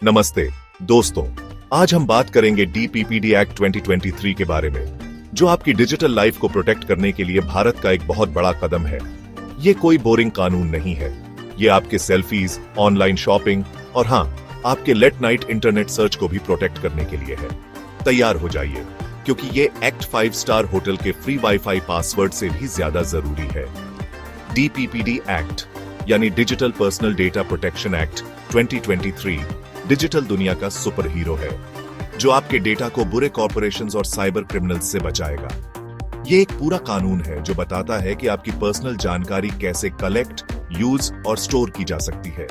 नमस्ते दोस्तों, आज हम बात करेंगे डीपीपीडी एक्ट 2023 के बारे में, जो आपकी डिजिटल लाइफ को प्रोटेक्ट करने के लिए भारत का एक बहुत बड़ा कदम है। ये कोई बोरिंग कानून नहीं है। ये आपके सेल्फीज, ऑनलाइन शॉपिंग और हाँ, आपके लेट नाइट इंटरनेट सर्च को भी प्रोटेक्ट करने के लिए है। तैयार हो जाइए, क्योंकि ये एक्ट 5 स्टार होटल के फ्री वाईफाई पासवर्ड से भी ज्यादा जरूरी है। डीपीपीडी एक्ट यानी digital personal data protection act 2023 digital दुनिया का सुपर हीरो है, जो आपके डेटा को बुरे कॉर्पोरेशंस और साइबर क्रिमिनल्स से बचाएगा। ये एक पूरा कानून है जो बताता है कि आपकी पर्सनल जानकारी कैसे कलेक्ट, यूज और स्टोर की जा सकती है।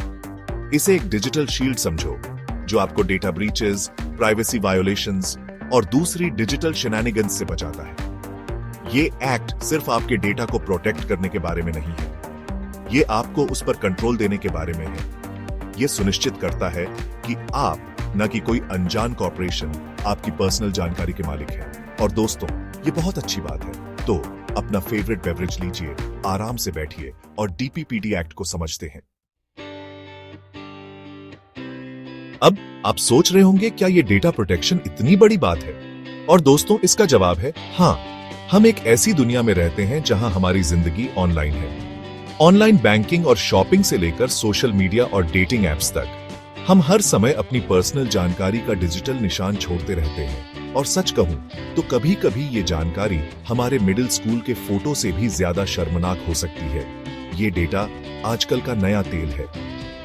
इसे एक डिजिटल शील्ड समझो, जो आपको डेटा ब्रीचेस, प्राइवेसी वायोलेशंस और दूसरी डिजिटल शेनानिगन्स से बचाता है। ये एक्ट सिर्फ आपके डेटा को प्रोटेक्ट करने के बारे में नहीं है, ये आपको उस पर कंट्रोल देने के बारे में है। ये सुनिश्चित करता है कि आप, न कि कोई अनजान कॉर्पोरेशन, आपकी पर्सनल जानकारी के मालिक है। और दोस्तों, ये बहुत अच्छी बात है। तो अपना फेवरेट बेवरेज लीजिए, आराम से बैठिए और डीपीपीडी एक्ट को समझते हैं। अब आप सोच रहे होंगे, क्या ये डेटा प्रोटेक्शन इतनी बड़ी बात है? और दोस्तों, इसका जवाब है हाँ। हम एक ऐसी दुनिया में रहते हैं जहां हमारी जिंदगी ऑनलाइन है। ऑनलाइन बैंकिंग और शॉपिंग से लेकर सोशल मीडिया और डेटिंग एप्स तक हम हर समय अपनी पर्सनल जानकारी का डिजिटल निशान छोड़ते रहते हैं। और सच कहूं तो कभी कभी ये जानकारी हमारे मिडिल स्कूल के फोटो से भी ज्यादा शर्मनाक हो सकती है। ये डेटा आजकल का नया तेल है।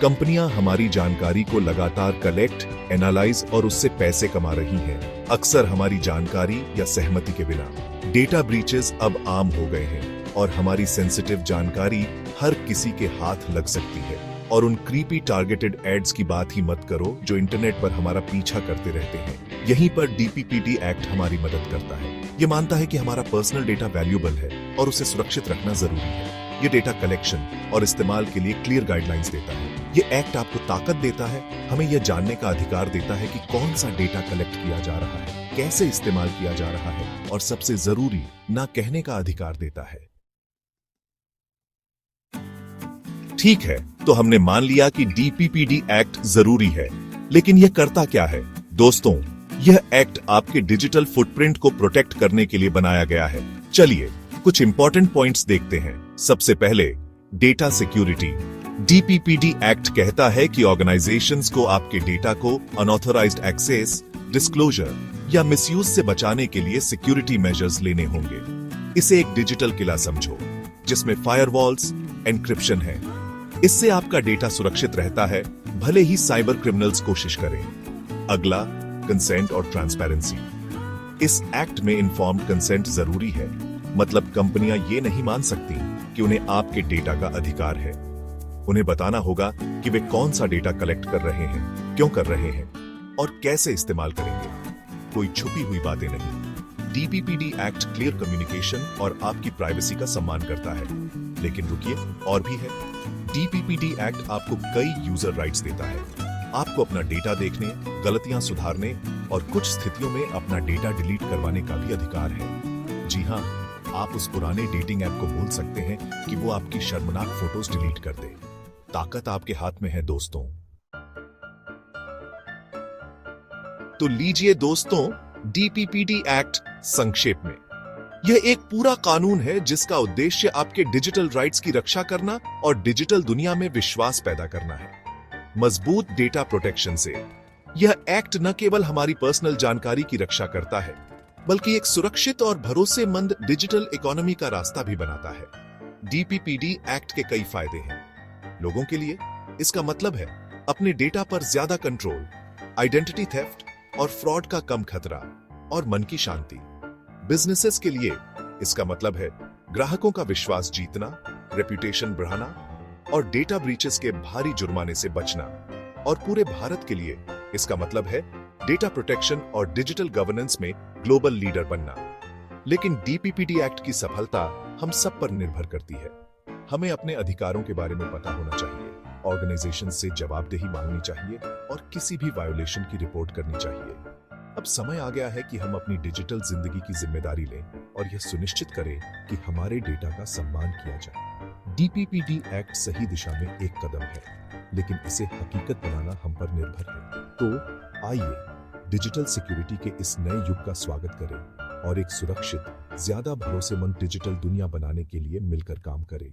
कंपनियां हमारी जानकारी को लगातार कलेक्ट, एनालाइज और उससे पैसे कमा रही हैं, अक्सर हमारी जानकारी या सहमति के बिना। डेटा ब्रीचेस अब आम हो गए हैं और हमारी सेंसिटिव जानकारी हर किसी के हाथ लग सकती है। और उन क्रीपी टारगेटेड एड्स की बात ही मत करो, जो इंटरनेट पर हमारा पीछा करते रहते हैं। यहीं पर डीपीपीडी एक्ट हमारी मदद करता है। ये मानता है कि हमारा पर्सनल डेटा वैल्यूएबल है और उसे सुरक्षित रखना जरूरी है। ये डेटा कलेक्शन और इस्तेमाल के लिए क्लियर गाइडलाइंस देता है। ये एक्ट आपको ताकत देता है, हमें यह जानने का अधिकार देता है कि कौन सा डेटा कलेक्ट किया जा रहा है, कैसे इस्तेमाल किया जा रहा है, और सबसे जरूरी, ना कहने का अधिकार देता है। ठीक है, तो हमने मान लिया कि डीपीपीडी एक्ट जरूरी है, लेकिन यह करता क्या है? दोस्तों, यह एक्ट आपके डिजिटल फुटप्रिंट को प्रोटेक्ट करने के लिए बनाया गया है। चलिए कुछ इंपॉर्टेंट पॉइंट्स देखते हैं। सबसे पहले, डेटा सिक्योरिटी। डीपीपीडी एक्ट कहता है कि ऑर्गेनाइजेशंस को आपके डेटा को अनऑथराइज्ड एक्सेस, डिस्क्लोजर या मिसयूज से बचाने के लिए सिक्योरिटी मेजर्स लेने होंगे। इसे एक डिजिटल किला समझो, जिसमें फायरवॉल्स, एन्क्रिप्शन है। इससे आपका डेटा सुरक्षित रहता है, भले ही साइबर क्रिमिनल्स कोशिश करें। अगला, कंसेंट और ट्रांसपेरेंसी। इस एक्ट में इन्फॉर्म्ड कंसेंट जरूरी है। मतलब कंपनियां ये नहीं मान सकती कि उन्हें आपके डेटा का अधिकार है। उन्हें बताना होगा कि वे कौन सा डेटा कलेक्ट कर रहे हैं, क्यों कर रहे हैं और कैसे इस्तेमाल करेंगे। कोई छुपी हुई बातें नहीं। डीपीपीडी एक्ट क्लियर कम्युनिकेशन और आपकी प्राइवेसी का सम्मान करता है। लेकिन रुकिए, और भी है। डीपीपीडी एक्ट आपको कई यूजर राइट्स देता है। आपको अपना डेटा देखने, गलतियां सुधारने और कुछ स्थितियों में अपना डेटा डिलीट करवाने का भी अधिकार है। जी हां, आप उस पुराने डेटिंग ऐप को बोल सकते हैं कि वो आपकी शर्मनाक फोटोज डिलीट कर दे। ताकत आपके हाथ में है दोस्तों। तो लीजिए दोस्तों, डीपीपीडी एक्ट संक्षेप में, यह एक पूरा कानून है जिसका उद्देश्य आपके डिजिटल राइट्स की रक्षा करना और डिजिटल दुनिया में विश्वास पैदा करना है। मजबूत डेटा प्रोटेक्शन से यह एक्ट न केवल हमारी पर्सनल जानकारी की रक्षा करता है, बल्कि एक सुरक्षित और भरोसेमंद डिजिटल इकोनॉमी का रास्ता भी बनाता है। डीपीपीडी एक्ट के कई फायदे हैं। लोगों के लिए इसका मतलब है अपने डेटा पर ज्यादा कंट्रोल, आइडेंटिटी थेफ्ट और फ्रॉड का कम खतरा और मन की शांति। बिजनेसेस के लिए इसका मतलब है ग्राहकों का विश्वास जीतना, रेपुटेशन बढ़ाना और डेटा ब्रीचेस के भारी जुर्माने से बचना। और पूरे भारत के लिए इसका मतलब है डेटा प्रोटेक्शन और डिजिटल गवर्नेंस में ग्लोबल लीडर बनना। लेकिन डीपीपीडी एक्ट की सफलता हम सब पर निर्भर करती है। हमें अपने अधिकारों के बारे में पता होना चाहिए, ऑर्गेनाइजेशन से जवाबदेही मांगनी चाहिए और किसी भी वायोलेशन की रिपोर्ट करनी चाहिए। अब समय आ गया है कि हम अपनी डिजिटल जिंदगी की जिम्मेदारी लें और यह सुनिश्चित करें कि हमारे डेटा का सम्मान किया जाए। डीपीपीडी एक्ट सही दिशा में एक कदम है, लेकिन इसे हकीकत बनाना हम पर निर्भर है। तो आइए डिजिटल सिक्योरिटी के इस नए युग का स्वागत करें और एक सुरक्षित, ज्यादा भरोसेमंद डिजिटल दुनिया बनाने के लिए मिलकर काम करें।